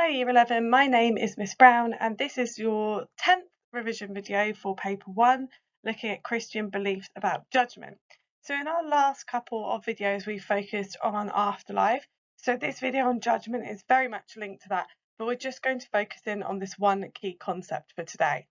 Hello Year 11, my name is Miss Brown and this is your 10th revision video for paper 1 looking at Christian beliefs about judgment. So in our last couple of videos we focused on afterlife, so this video on judgment is very much linked to that, but we're just going to focus in on this one key concept for today.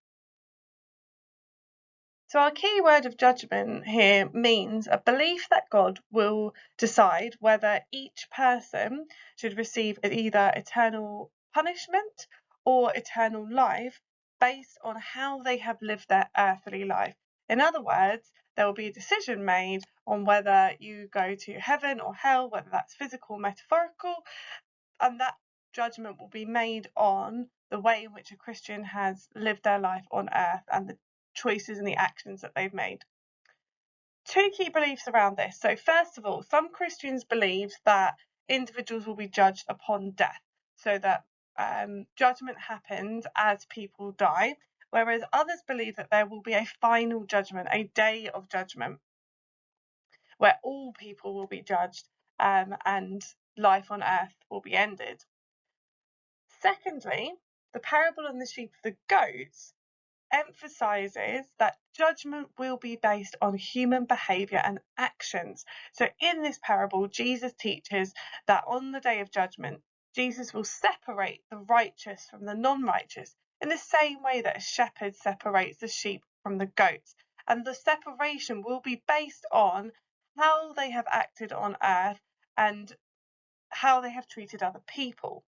So our key word of judgment here means a belief that God will decide whether each person should receive either eternal punishment or eternal life based on how they have lived their earthly life. In other words, there will be a decision made on whether you go to heaven or hell, whether that's physical or metaphorical, and that judgment will be made on the way in which a Christian has lived their life on earth and the choices and the actions that they've made. Two key beliefs around this. So first of all, some Christians believe that individuals will be judged upon death, so that judgment happens as people die, whereas others believe that there will be a final judgment, a day of judgment, where all people will be judged and life on earth will be ended. Secondly, the parable on the sheep and the goats emphasizes that judgment will be based on human behavior and actions. So in this parable, Jesus teaches that on the day of judgment, Jesus will separate the righteous from the non-righteous in the same way that a shepherd separates the sheep from the goats. And the separation will be based on how they have acted on earth and how they have treated other people.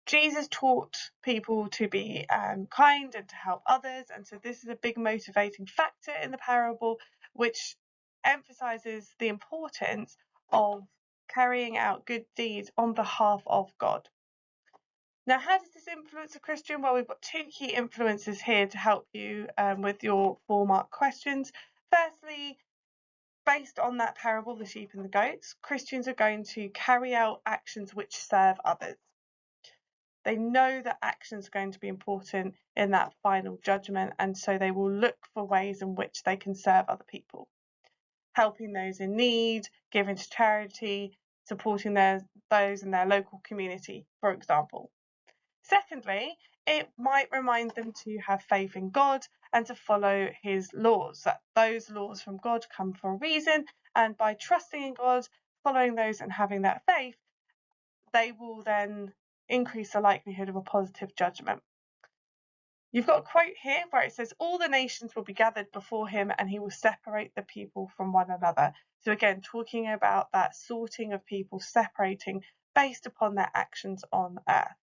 Jesus taught people to be kind and to help others, and so this is a big motivating factor in the parable, which emphasizes the importance of carrying out good deeds on behalf of God. Now, how does this influence a Christian? Well, we've got two key influences here to help you with your 4-mark questions. Firstly, based on that parable, the sheep and the goats, Christians are going to carry out actions which serve others. They know that actions are going to be important in that final judgment, and so they will look for ways in which they can serve other people, helping those in need, giving to charity, supporting those in their local community, for example. Secondly, it might remind them to have faith in God and to follow his laws, that those laws from God come for a reason, and by trusting in God, following those and having that faith, they will then increase the likelihood of a positive judgment. You've got a quote here where it says, all the nations will be gathered before him and he will separate the people from one another. So again, talking about that sorting of people, separating based upon their actions on earth.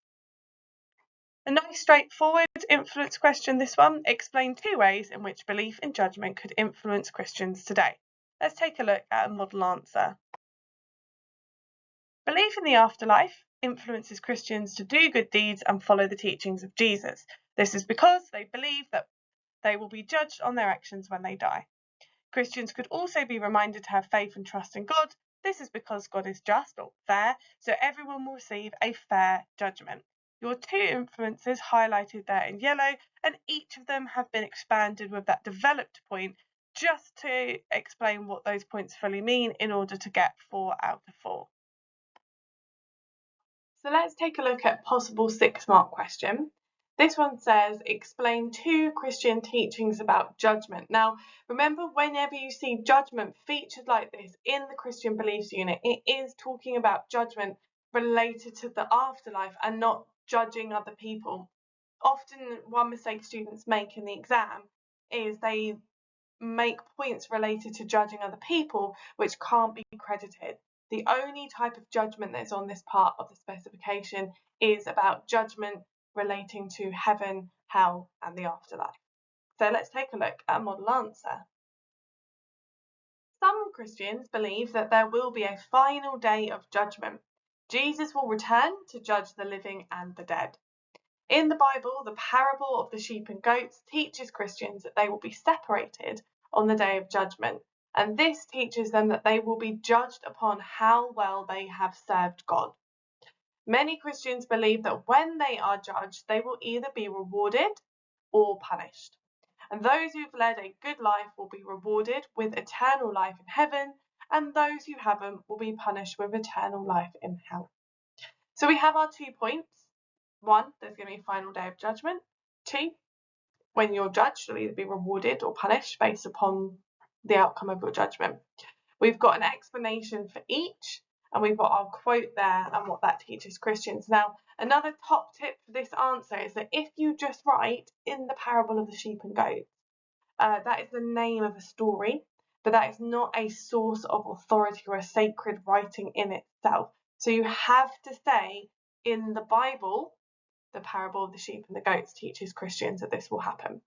A nice straightforward influence question, this one. Explain 2 ways in which belief in judgment could influence Christians today. Let's take a look at a model answer. Belief in the afterlife influences Christians to do good deeds and follow the teachings of Jesus. This is because they believe that they will be judged on their actions when they die. Christians could also be reminded to have faith and trust in God. This is because God is just or fair, so everyone will receive a fair judgment. Your 2 influences highlighted there in yellow, and each of them have been expanded with that developed point just to explain what those points fully mean in order to get 4 out of 4. So let's take a look at possible 6-mark question. This one says, explain 2 Christian teachings about judgment. Now, remember, whenever you see judgment featured like this in the Christian beliefs unit, it is talking about judgment related to the afterlife and not judging other people. Often, one mistake students make in the exam is they make points related to judging other people, which can't be credited. The only type of judgment that's on this part of the specification is about judgment relating to heaven, hell, and the afterlife. So let's take a look at a model answer. Some Christians believe that there will be a final day of judgment. Jesus will return to judge the living and the dead. In the Bible, the parable of the sheep and goats teaches Christians that they will be separated on the day of judgment, and this teaches them that they will be judged upon how well they have served God. Many Christians believe that when they are judged, they will either be rewarded or punished. And those who've led a good life will be rewarded with eternal life in heaven, and those who haven't will be punished with eternal life in hell. So we have our 2 points. 1, there's going to be a final day of judgment. 2, when you're judged, you'll either be rewarded or punished based upon the outcome of your judgment. We've got an explanation for each, and we've got our quote there and what that teaches Christians. Now, another top tip for this answer is that if you just write in the parable of the sheep and goats, that is the name of a story, but that is not a source of authority or a sacred writing in itself. So you have to say in the Bible, the parable of the sheep and the goats teaches Christians that this will happen.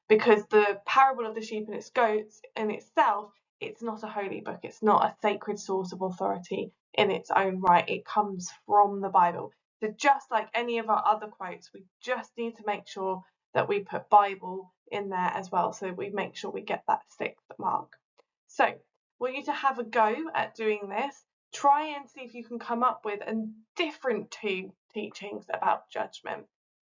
Because the parable of the sheep and its goats in itself, it's not a holy book. It's not a sacred source of authority in its own right. It comes from the Bible. So just like any of our other quotes, we just need to make sure that we put Bible in there as well. So we make sure we get that 6th mark. So I want you to have a go at doing this. Try and see if you can come up with a different 2 teachings about judgment,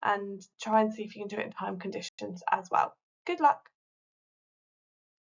and try and see if you can do it in time conditions as well. Good luck.